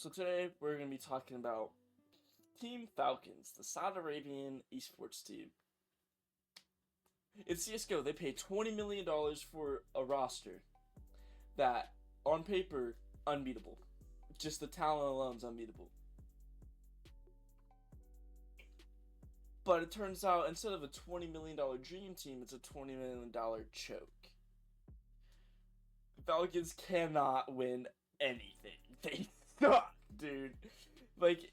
So today we're going to be talking about Team Falcons, the Saudi Arabian esports team. In CSGO, they pay $20 million for a roster that, on paper, unbeatable. Just the talent alone is unbeatable. But it turns out, instead of a $20 million dream team, it's a $20 million choke. The Falcons cannot win anything. They suck, dude. Like,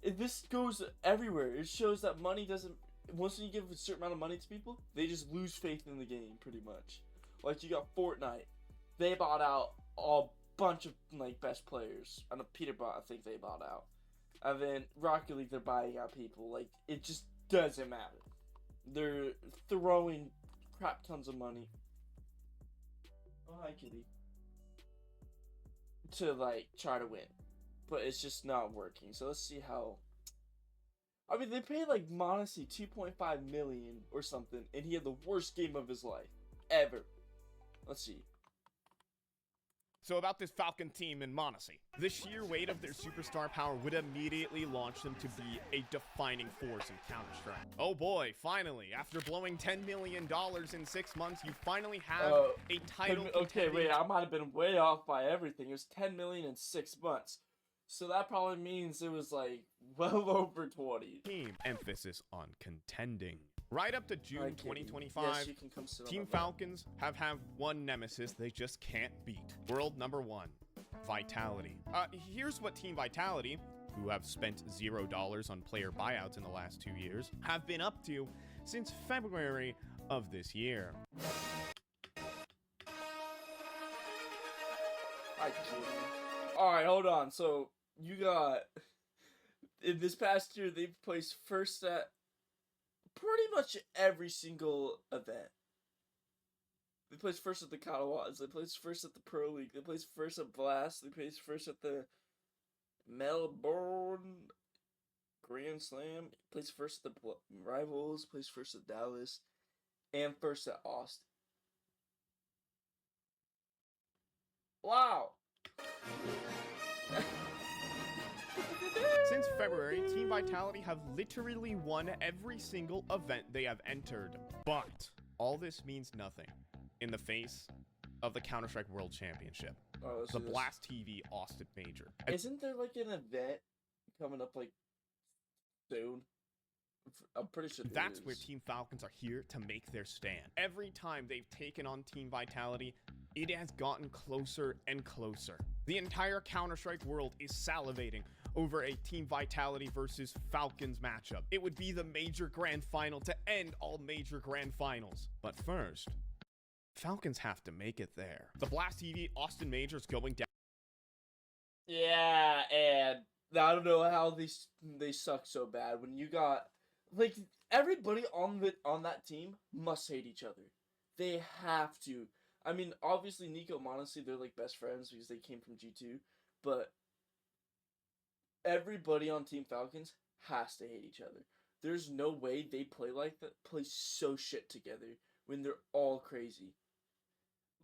this goes everywhere. It shows that money doesn't... Once you give a certain amount of money to people, they just lose faith in the game, pretty much. Like, you got Fortnite. They bought out a bunch of, like, best players. I know Peterbot, I think they bought out. And then Rocket League, they're buying out people. Like, it just doesn't matter. They're throwing crap tons of money. Oh, hi, kitty. To, like, try to win. But it's just not working. So let's see how... I mean, they paid, like, Monesi $2.5 million or something, and he had the worst game of his life. Ever. Let's see. So about this Falcon team in Monesi. The sheer weight of their superstar power would immediately launch them to be a defining force in Counter-Strike. Oh boy, finally, after blowing $10 million in 6 months, you finally have a title. Okay, wait, I might have been way off by everything. It was $10 million in 6 months. So that probably means it was like well over 20. Team emphasis on contending. Right up to June 2025, yes, you can come sit Team Falcons have had one nemesis they just can't beat. World number 1, Vitality. Here's what Team Vitality, who have spent $0 on player buyouts in the last 2 years, have been up to since February of this year. Alright, hold on. So, you got... In this past year, they've placed first at pretty much every single event. They placed first at the Katawas. They placed first at the Pro League. They placed first at Blast. They placed first at the Melbourne Grand Slam. Placed first at the Rivals. Placed first at Dallas. And first at Austin. Wow! Since February, Team Vitality have literally won every single event they have entered. But all this means nothing in the face of the Counter-Strike World Championship. The Blast TV Austin Major. Isn't there like an event coming up like soon? I'm pretty sure that's where Team Falcons are here to make their stand. Every time they've taken on Team Vitality, it has gotten closer and closer. The entire Counter-Strike world is salivating over a Team Vitality versus Falcons matchup. It would be the major grand final to end all major grand finals. But first, Falcons have to make it there. The Blast TV Austin Major is going down. Yeah, and I don't know how they suck so bad when you got like everybody on that team must hate each other. They have to. I mean, obviously Nico and Monesi, they're like best friends because they came from G2, but everybody on Team Falcons has to hate each other. There's no way they play like that, play so shit together when they're all crazy.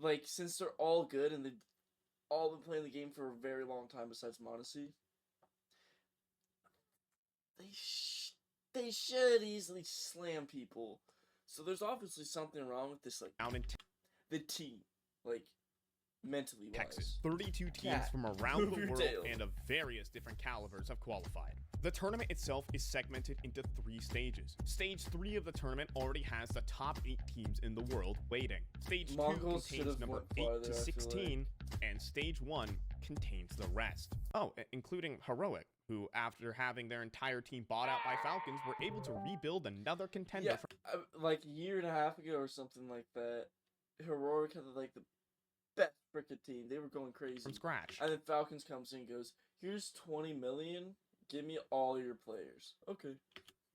Like, since they're all good and they've all been playing the game for a very long time besides Monesi, they should easily slam people. So there's obviously something wrong with this, like, the team, like, mentally wise. Texas. 32 teams from around the world and of various different calibers have qualified. The tournament itself is segmented into 3 stages. Stage 3 of the tournament already has the top 8 teams in the world waiting. Stage 2 contains number 8 to 16, and Stage 1 contains the rest. Oh, including Heroic, who, after having their entire team bought out by Falcons, were able to rebuild another contender. Yeah, like a year and a half ago or something like that, Heroic had like the best frickin' team. They were going crazy from scratch. And then Falcons comes in and goes, here's 20 million, give me all your players. Okay.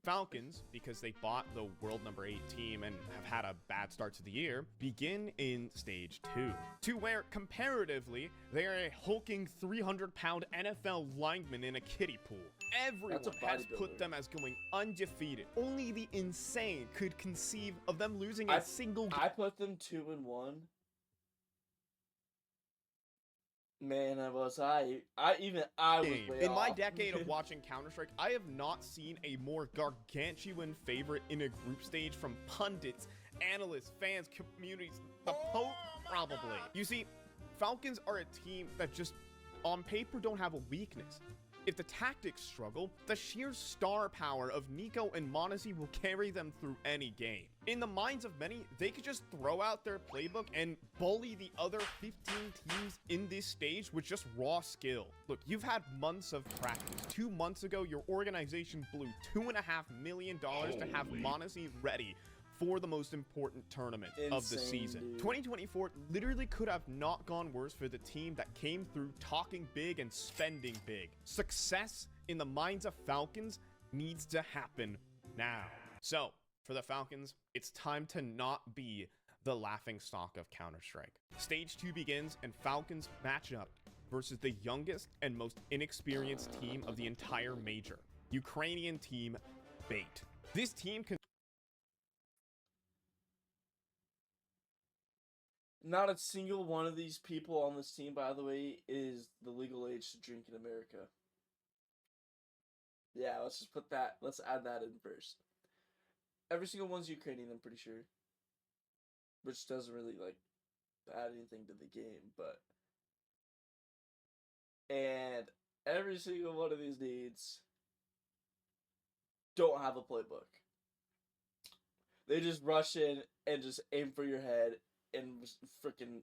Falcons, because they bought the world number 8 team and have had a bad start to the year, begin in stage 2, to where comparatively they are a hulking 300-pound NFL lineman in a kiddie pool. Everyone has put them as going undefeated. Only the insane could conceive of them losing a single game. I put them 2-1. Man, I was way In my off. decade of watching Counter-Strike, I have not seen a more gargantuan favorite in a group stage from pundits, analysts, fans, communities, the Pope, probably. You see, Falcons are a team that just, on paper, don't have a weakness. If the tactics struggle, the sheer star power of Nico and m0NESY will carry them through any game. In the minds of many, they could just throw out their playbook and bully the other 15 teams in this stage with just raw skill. Look, you've had months of practice. 2 months ago, your organization blew $2.5 million to have m0NESY ready for the most important tournament of the season. Dude. 2024 literally could have not gone worse for the team that came through talking big and spending big. Success in the minds of Falcons needs to happen now. So, for the Falcons, it's time to not be the laughingstock of Counter-Strike. Stage 2 begins and Falcons match up versus the youngest and most inexperienced team of the entire major, Ukrainian team Bait. This team can Not a single one of these people on this team, by the way, is the legal age to drink in America. Yeah, let's just put that, let's add that in first. Every single one's Ukrainian, I'm pretty sure. Which doesn't really, like, add anything to the game, but... And every single one of these dudes don't have a playbook. They just rush in and just aim for your head and freaking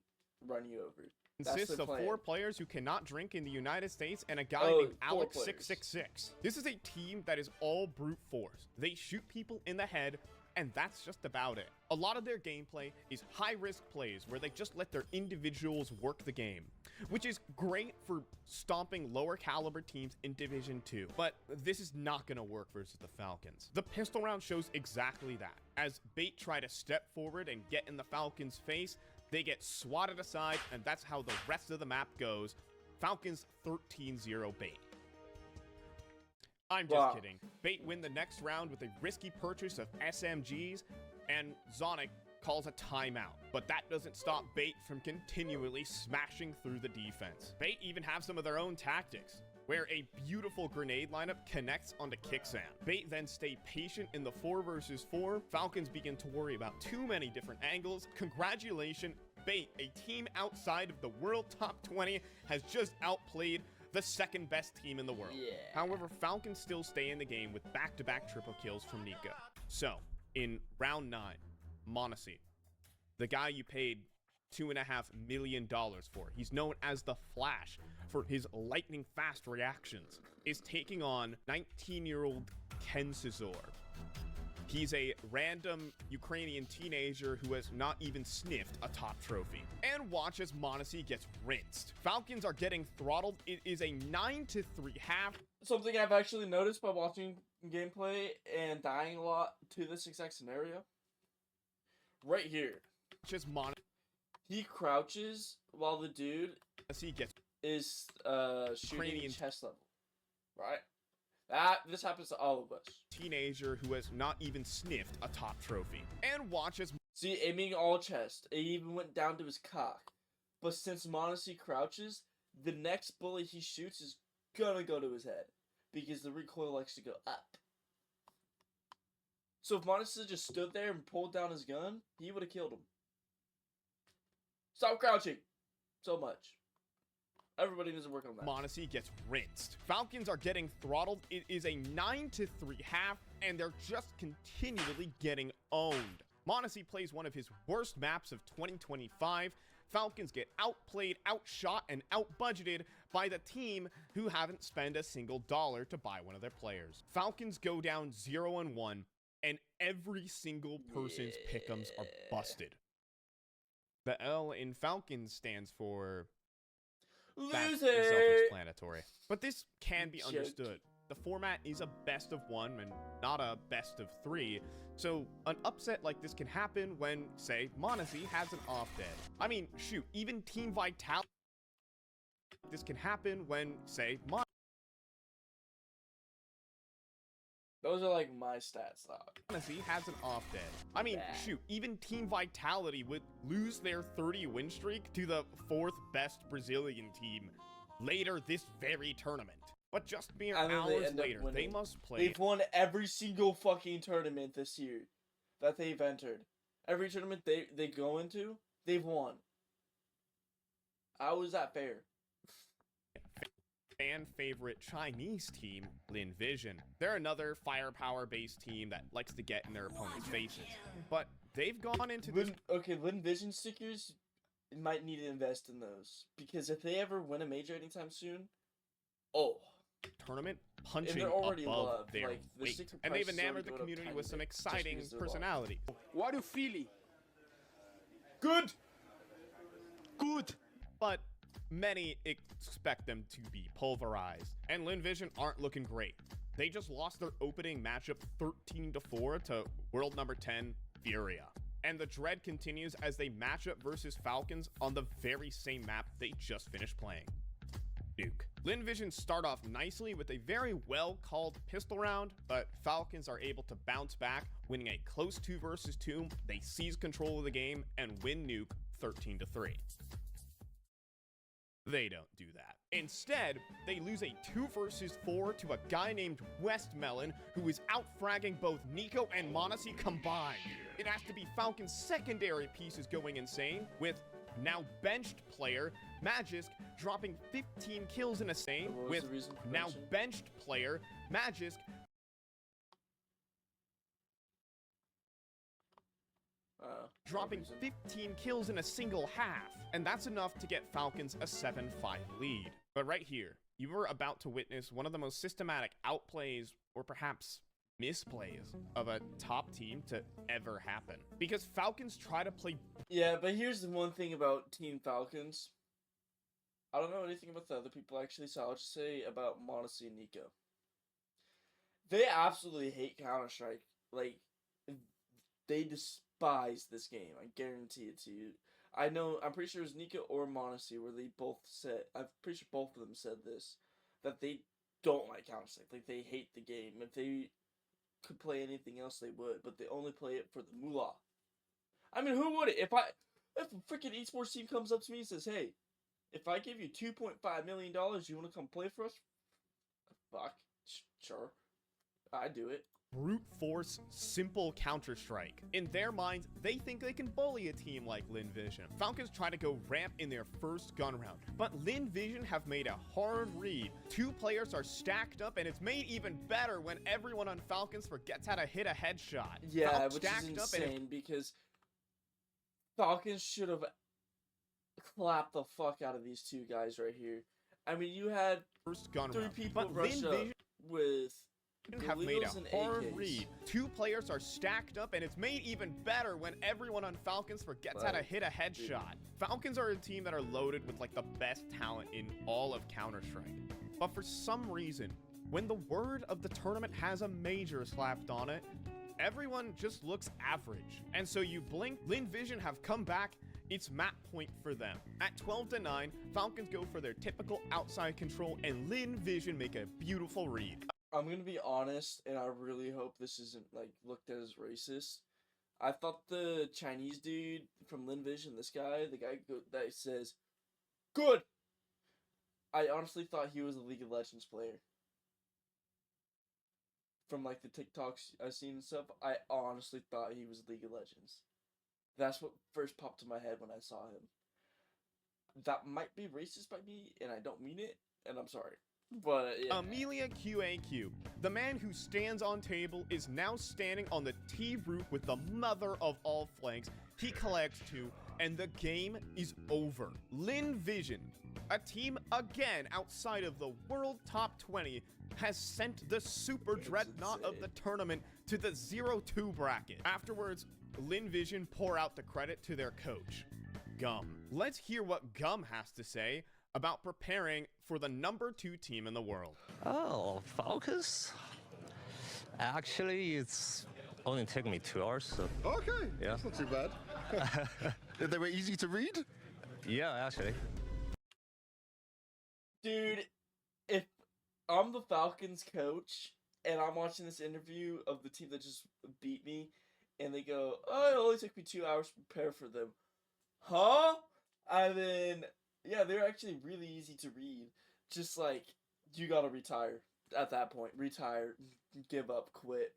run you over. Consists of 4 players who cannot drink in the United States and a guy named Alex666. This is a team that is all brute force. They shoot people in the head, and that's just about it. A lot of their gameplay is high-risk plays where they just let their individuals work the game, which is great for stomping lower caliber teams in Division 2. But this is not going to work versus the Falcons. The pistol round shows exactly that. As Bait try to step forward and get in the Falcons' face, they get swatted aside, and that's how the rest of the map goes. Falcons 13-0 Bait. I'm just kidding. Bait win the next round with a risky purchase of SMGs, and Zonic calls a timeout. But that doesn't stop Bait from continually smashing through the defense. Bait even have some of their own tactics, where a beautiful grenade lineup connects onto Kicksam. Bait then stay patient in the 4 versus 4. Falcons begin to worry about too many different angles. Congratulations, Bait, a team outside of the world top 20, has just outplayed the second best team in the world. Yeah. However, Falcons still stay in the game with back-to-back triple kills from Nico. So, in round 9, m0NESY, the guy you paid $2.5 million for, he's known as the Flash for his lightning fast reactions, is taking on 19-year-old Kensizor. He's a random Ukrainian teenager who has not even sniffed a top trophy. And watch as m0NESY gets rinsed. Falcons are getting throttled. It is a 9-3 half. Something I've actually noticed by watching gameplay and dying a lot to this exact scenario. Right here. Just m0NESY He crouches while the dude gets is shooting Ukrainian chest level. Right? This happens to all of us. Teenager who has not even sniffed a top trophy. And watch as See, aiming all chest. It even went down to his cock. But since m0NESY crouches, the next bullet he shoots is gonna go to his head. Because the recoil likes to go up. So if m0NESY just stood there and pulled down his gun, he would have killed him. Stop crouching so much. Everybody needs to work on that. m0NESY gets rinsed. Falcons are getting throttled. It is a 9-3 half, and they're just continually getting owned. m0NESY plays one of his worst maps of 2025. Falcons get outplayed, outshot, and outbudgeted by the team who haven't spent a single dollar to buy one of their players. Falcons go down 0-1, and every single person's pick'ems are busted. The L in Falcons stands for... That's self-explanatory. But this can be understood. The format is a best of 1 and not a best of 3. So an upset like this can happen when, say, m0NESY has an off day. I mean, shoot, even Team Vitality. This can happen when, say, Those are like my stats, dog. Honestly, has an off day. I mean, shoot, even Team Vitality would lose their 30-win streak to the 4th best Brazilian team later this very tournament. But just mere hours later, they must play. They've won every single fucking tournament this year that they've entered. Every tournament they go into, they've won. How is that fair? Fan favorite Chinese team, Lin Vision. They're another firepower-based team that likes to get in their opponent's faces. But they've gone into this... Okay, Lin Vision stickers, might need to invest in those. Because if they ever win a major anytime soon, tournament punching above their weight. And they've enamored the community with some exciting personalities. What are you feeling? Good! Good! But many expect them to be pulverized. And Lin Vision aren't looking great. They just lost their opening matchup 13-4 to world number 10, Furia. And the dread continues as they match up versus Falcons on the very same map they just finished playing. Duke. Lin Vision start off nicely with a very well-called pistol round, but Falcons are able to bounce back, winning a close 2 versus 2. They seize control of the game and win Nuke 13-3. They don't do that. Instead, they lose a 2 versus 4 to a guy named Westmelon, who is out-fragging both Nico and m0NESY combined. It has to be Falcon's secondary pieces going insane, with now benched player Magisk dropping 15 kills in a same, with now benched player Magisk dropping 15 kills in a single half, and that's enough to get Falcons a 7-5 lead. But right here, you were about to witness one of the most systematic outplays, or perhaps misplays, of a top team to ever happen. Because Falcons try to play... Yeah, but here's the one thing about Team Falcons. I don't know anything about the other people, actually, so I'll just say about m0NESY and Nico. They absolutely hate Counter-Strike. Like, they despise this game. I guarantee it to you. I'm pretty sure it was Nico or m0NESY where they both said, I'm pretty sure both of them said this, that they don't like Counter-Strike. Like, they hate the game. If they could play anything else, they would, but they only play it for the moolah. I mean, who would it? If a freaking esports team comes up to me and says, hey, if I give you $2.5 million, you want to come play for us? Fuck. Sure. I'd do it. Brute force, simple Counter-Strike. In their minds, they think they can bully a team like Lin Vision. Falcons try to go ramp in their first gun round, but Lin Vision have made a hard read. 2 players are stacked up, and it's made even better when everyone on Falcons forgets how to hit a headshot. Yeah, which is insane because Falcons should have clapped the fuck out of these 2 guys right here. I mean, you had first gun 3 round, people rush up with... have made a hard read. 2 players are stacked up, and it's made even better when everyone on Falcons forgets how to hit a headshot. Falcons are a team that are loaded with like the best talent in all of Counter-Strike. But for some reason, when the word of the tournament has a major slapped on it, everyone just looks average. And so you blink, Lin Vision have come back. It's map point for them. At 12-9, Falcons go for their typical outside control, and Lin Vision make a beautiful read. I'm gonna be honest, and I really hope this isn't, like, looked at as racist. I thought the Chinese dude from Lin Vision, the guy that says, good! I honestly thought he was a League of Legends player. From, like, the TikToks I've seen and stuff, I honestly thought he was League of Legends. That's what first popped to my head when I saw him. That might be racist by me, and I don't mean it, and I'm sorry. But yeah. Amelia QAQ, the man who stands on table, is now standing on the T roof with the mother of all flanks. He collects 2, and the game is over. Lin Vision, a team again outside of the world top 20, has sent the super dreadnought of the tournament to the 0-2 bracket. Afterwards, Lin Vision pour out the credit to their coach, Gum. Let's hear what Gum has to say about preparing for the number 2 team in the world. Oh, Falcons? Actually, it's only taken me 2 hours. So. Okay, yeah. That's not too bad. They were easy to read? Yeah, actually. Dude, if I'm the Falcons coach, and I'm watching this interview of the team that just beat me, and they go, "Oh, it only took me 2 hours to prepare for them." Huh? And then, yeah, they're actually really easy to read. Just like, you gotta retire at that point. Retire, give up, quit.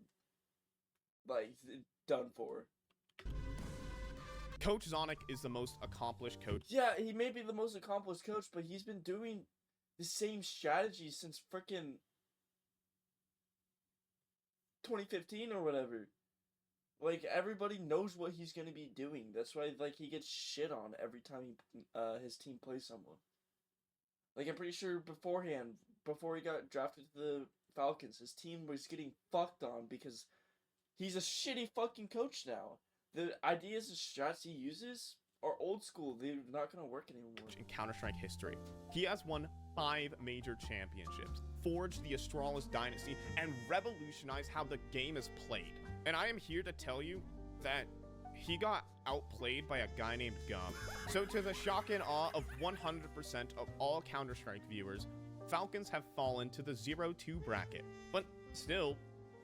Like, done for. Coach Zonic is the most accomplished coach. Yeah, he may be the most accomplished coach, but he's been doing the same strategy since frickin' 2015 or whatever. Like, everybody knows what he's gonna be doing. That's why, like, he gets shit on every time his team plays someone. Like, I'm pretty sure beforehand, before he got drafted to the Falcons, his team was getting fucked on because he's a shitty fucking coach now. The ideas and strats he uses are old school. They're not gonna work anymore. In Counter-Strike history, he has won 5 major championships, forged the Astralis dynasty, and revolutionized how the game is played. And I am here to tell you that he got outplayed by a guy named Gum. So to the shock and awe of 100% of all Counter-Strike viewers, Falcons have fallen to the 0-2 bracket. But still,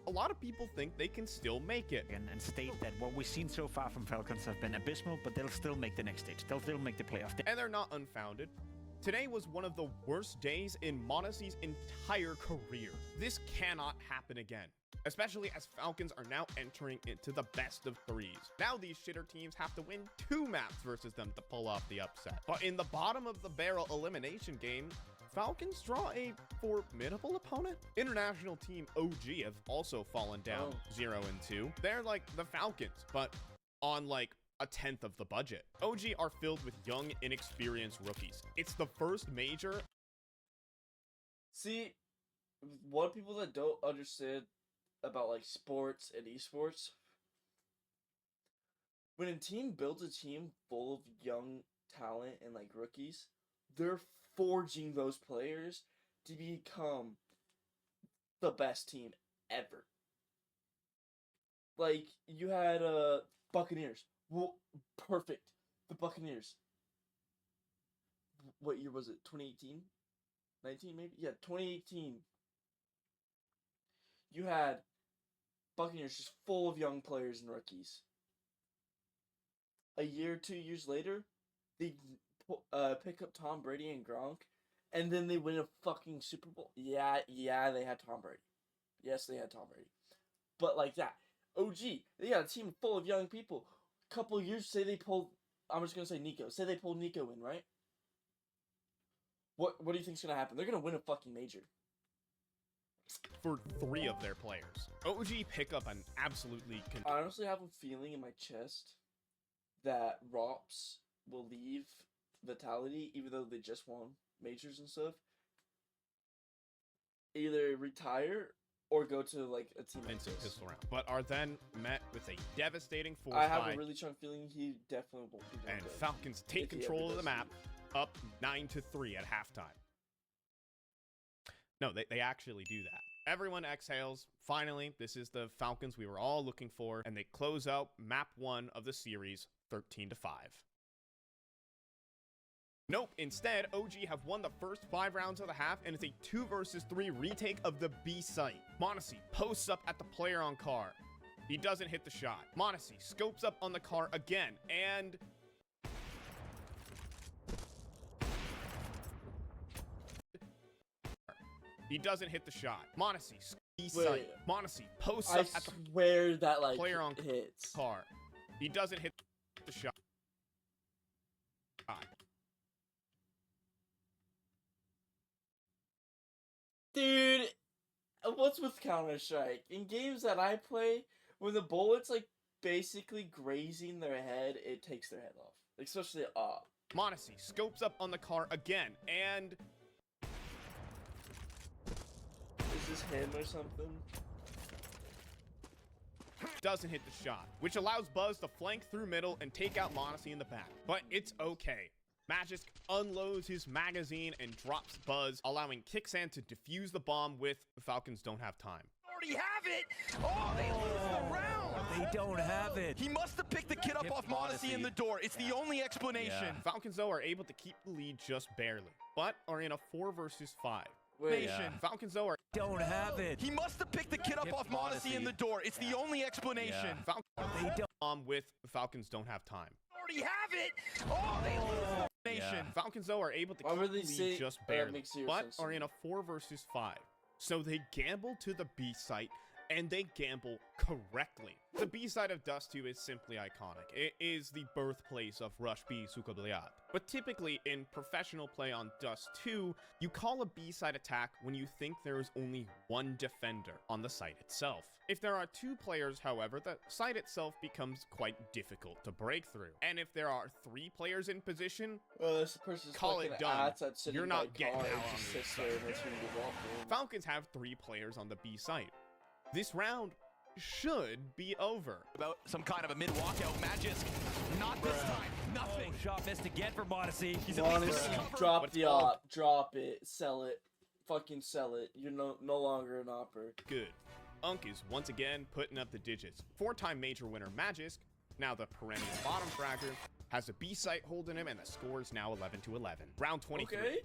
a lot of people think they can still make it. And state that what we've seen so far from Falcons have been abysmal, but they'll still make the next stage. They'll still make the playoff. And they're not unfounded. Today was one of the worst days in Monacy's entire career. This cannot happen again, especially as Falcons are now entering into the best of 3s. Now these shitter teams have to win 2 maps versus them to pull off the upset. But in the bottom of the barrel elimination game, Falcons draw a formidable opponent. International team OG have also fallen down 0-2. They're like the Falcons, but on like a 10th of the budget. OG are filled with young, inexperienced rookies. It's the first major. See, what people that don't understand about like sports and esports, when a team builds a team full of young talent and like rookies, they're forging those players to become the best team ever. Like, you had Buccaneers. Well, perfect. The Buccaneers. What year was it? 2018? 19 maybe? Yeah, 2018. You had Buccaneers just full of young players and rookies. A year, 2 years later, they pick up Tom Brady and Gronk, and then they win a fucking Super Bowl. Yeah, they had Tom Brady. Yes, they had Tom Brady. But like that. OG, they got a team full of young people. Couple of years, say they pulled, I'm just going to say Nico. Say they pulled Nico in, right? What do you think's going to happen? They're going to win a fucking major. For 3 of their players. OG pick up an absolutely... I honestly have a feeling in my chest that ROPS will leave Vitality, even though they just won majors and stuff. Either retire or go to like a team like this. Pistol round, but are then met with a devastating 4-5. I have a really strong feeling he definitely won't be doing and good Falcons take control of the map, up 9-3 at halftime. No, they actually do that. Everyone exhales. Finally, this is the Falcons we were all looking for, and they close out map 1 of the series 13-5. Nope, instead, OG have won the first 5 rounds of the half, and it's a 2 versus 3 retake of the B site. Monacy posts up at the player on car. He doesn't hit the shot. Monacy scopes up on the car again, and... he doesn't hit the shot. Monacy, B site. Monacy posts up at the swear that like player on hits. Car. He doesn't hit the shot. Dude, what's with Counter-Strike? In games that I play, when the bullet's like basically grazing their head, it takes their head off. Especially Monacy scopes up on the car again, and... is this him or something? Doesn't hit the shot, which allows Buzz to flank through middle and take out Monacy in the back. But it's okay. Magisk unloads his magazine and drops Buzz, allowing Kixan to defuse the bomb with the Falcons don't have time. Already have it! Oh, they lose the round! They don't have it. He must have picked the kid up off Monacy in the door. It's the only explanation. Falcons, though, are able to keep the lead just barely, but are in a 4 versus 5. Wait, Nation. Falcons, though, are Don't have it. He must have picked the kid up off Modesty in the door. It's the only explanation. Falcons with Falcons don't have time. Already have it. Oh, they lose the nation. Falcons, though, are able to Why keep would the they lead say just that barely, makes zero but sense to are me. in a 4 versus 5. So they gamble to the B site, and they gamble correctly. The B side of Dust 2 is simply iconic. It is the birthplace of Rush B Sukabliat. But typically in professional play on Dust 2, you call a B side attack when you think there is only one defender on the site itself. If there are 2 players, however, the site itself becomes quite difficult to break through. And if there are 3 players in position, Well, this person's call it fucking done. ass at sitting You're by not getting car out and on just this sits there and lets you walk in. Falcons have 3 players on the B site. This round should be over. About some kind of a mid-walkout. Magisk. Not this time. Nothing. Shot missed again for Modesty. He's at least Honestly, gonna cover. drop What's the called- op, drop it, sell it, fucking sell it. You're no longer an opper. Good. Unk is once again putting up the digits. 4-time major winner Magisk, now the perennial bottom fragger, has a B site holding him, and the score is now 11-11. Round 23. Okay.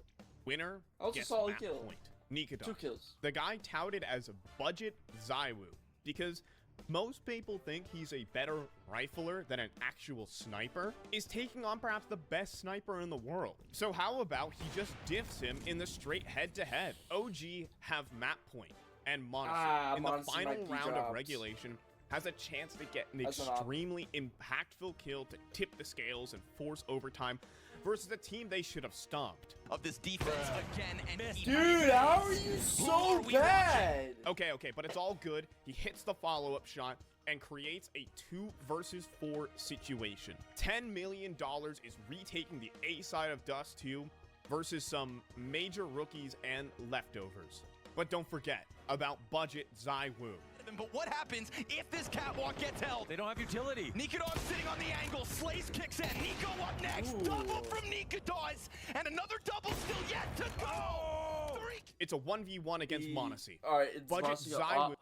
Winner That was a gets solid map kill. point. Nikadon. 2 kills. The guy touted as a budget Zywoo because most people think he's a better rifler than an actual sniper, is taking on perhaps the best sniper in the world. So how about he just diffs him in the straight head-to-head? OG have map point, and Monster in the Monster final might be round of dropped. regulation has a chance to get an That's an op. extremely impactful kill to tip the scales and force overtime versus a team they should have stomped. Of this defense again and he Dude, how are you so bad? Okay, but it's all good. He hits the follow-up shot and creates a 2 versus 4 situation. $10 million is retaking the A side of Dust 2 versus some major rookies and leftovers. But don't forget about budget Zywoo. But what happens if this catwalk gets held? They don't have utility. Nikadon sitting on the angle. Slays kicks in. Nico up next. Ooh. Double from Nikadon. And another double still yet to go. 3. It's a 1v1 against Monacy. Alright, it's Budget Monacy Zywoo.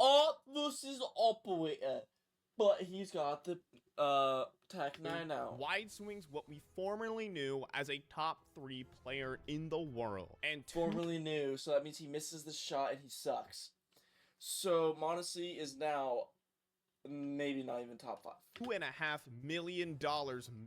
Up versus operator. But he's got the Tech 9 now. Wide swings what we formerly knew as a top 3 player in the world. And 2 Formerly new, so that means he misses the shot and he sucks. So Monacy is now maybe not even top 5. $2.5 million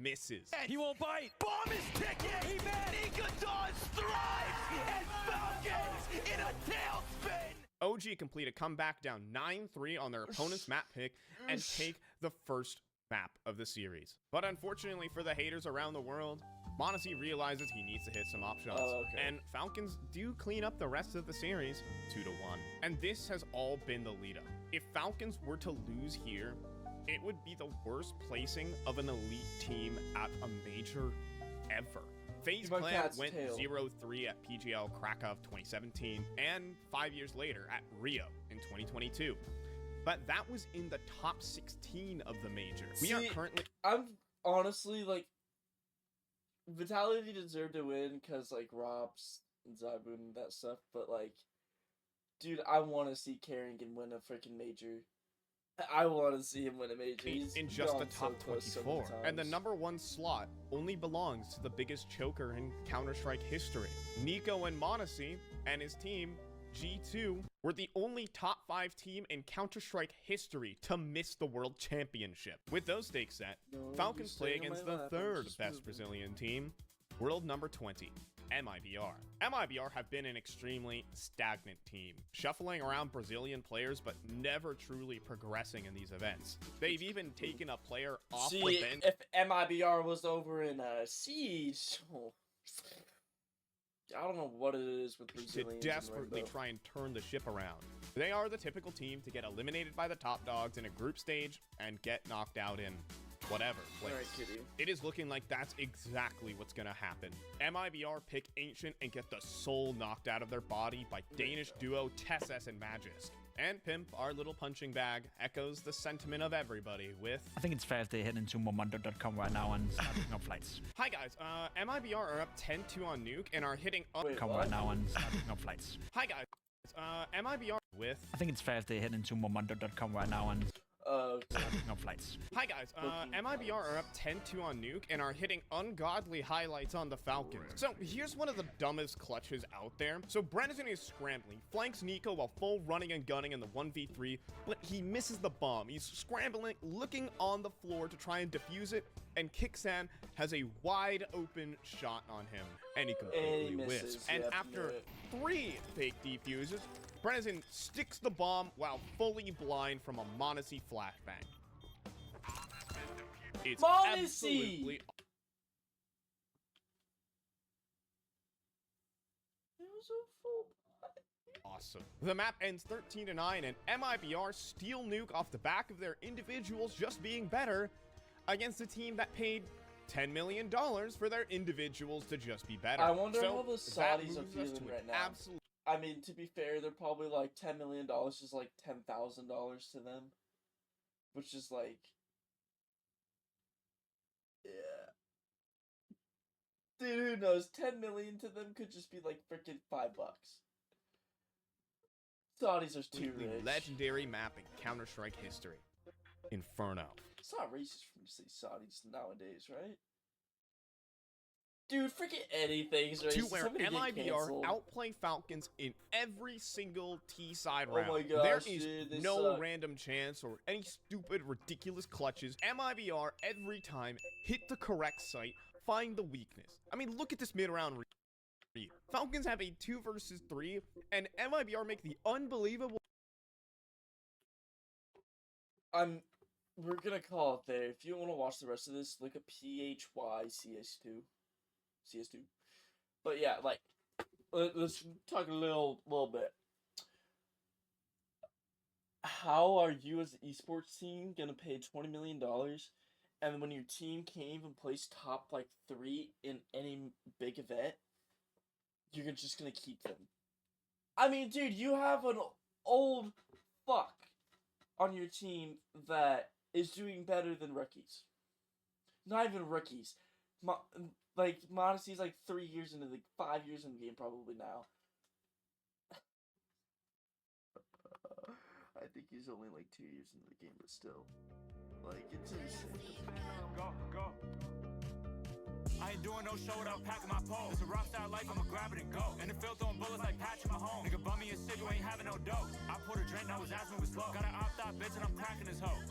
misses. He won't bite. Bomb is ticking. Nikadon thrives. And Falcons in a tailspin. OG complete a comeback down 9-3 on their opponent's map pick and take the first map of the series. But unfortunately for the haters around the world, Monacy realizes he needs to hit some op shots. Oh, okay. And Falcons do clean up the rest of the series 2-1. And this has all been the lead up. If Falcons were to lose here, it would be the worst placing of an elite team at a major ever. FaZe Give my Clan cat's went tail. 0-3 at PGL Krakow 2017 and 5 years later at Rio in 2022. But that was in the top 16 of the major. We are See, currently I'm honestly like, Vitality deserved to win because like Robs and Zybun and that stuff, but like, dude, I want to see Carrigan win a freaking major. I want to see him win a major. He's in just the gone so top close so many 24. And the times. #1 slot only belongs to the biggest choker in Counter-Strike history. Nico and Monacy and his team, G2, were the only top 5 team in Counter-Strike history to miss the World Championship. With those stakes set, No, Falcons you're play staying on against my the lap, I'm 3rd just best moving. Brazilian team, world number 20. MIBR. MIBR have been an extremely stagnant team, shuffling around Brazilian players but never truly progressing in these events. They've even taken a player off the See, bench. if MIBR was over in Siege, I don't know what it is with To Brazilians. and desperately Rainbow. try and turn the ship around. They are the typical team to get eliminated by the top dogs in a group stage and get knocked out in whatever place. Alright, kitty. It is looking like that's exactly what's gonna happen. MIBR pick Ancient and get the soul knocked out of their body by Danish duo Tessus and Magisk. And Pimp, our little punching bag, echoes the sentiment of everybody with... I think it's fair if they head into momondo.com right now and start picking up flights. Hi guys, MIBR are up 10-2 on Nuke and are hitting... Wait, Come what? right now and start picking up flights. Hi guys, MIBR with... I think it's fair if they head into momondo.com right now and No flights. Hi guys, MIBR are up 10-2 on Nuke and are hitting ungodly highlights on the Falcons. So here's one of the dumbest clutches out there. So Brandon is scrambling, flanks Nico while full running and gunning in the 1v3, but he misses the bomb. He's scrambling, looking on the floor to try and defuse it, and Kicksam has a wide open shot on him, and he completely whiffs. And after 3 fake defuses, Brandon sticks the bomb while fully blind from a Monacy flashbang. It's absolutely It was a full awesome. The map ends 13-9, and MIBR steal Nuke off the back of their individuals just being better against a team that paid $10 million for their individuals to just be better. I wonder so how the that Saudis are moves us feeling to right an now. absolute I mean, to be fair, they're probably like $10 million is like $10,000 to them, which is like, yeah, dude, who knows? 10 million to them could just be like freaking $5. Saudis are too completely rich. legendary map in Counter-Strike history. Inferno. It's not racist for me to say Saudis nowadays, right? Dude, freaking anything's racist. To where Somebody get MIBR canceled. outplay Falcons in every single T-side Oh round. my gosh, there is dude, they no suck. random chance or any stupid, ridiculous clutches. MIBR every time hit the correct site, find the weakness. I mean, look at this mid-round read. Falcons have a 2 versus 3, and MIBR make the unbelievable. We're gonna call it there. If you want to watch the rest of this, look at PHYCS2. CS2. But yeah, like, let's talk a little bit. How are you as an esports team gonna pay $20 million, and when your team can't even place top like 3 in any big event, you're just gonna keep them? I mean, dude, you have an old fuck on your team that is doing better than rookies. Not even rookies. Like, Monacy's like 3 years into the 5 years in the game probably now. I think he's only like 2 years into the game, but still. Like, it's insane. Go. I ain't doing no show without packing my pole. It's a rock star life, I'ma grab it and go. And the field throwing bullets like Patrick Mahomes. Nigga bum me a cig, you ain't having no dough. I poured a drink, now his ass moving slow. Got an opt-out bitch and I'm cracking his hoe.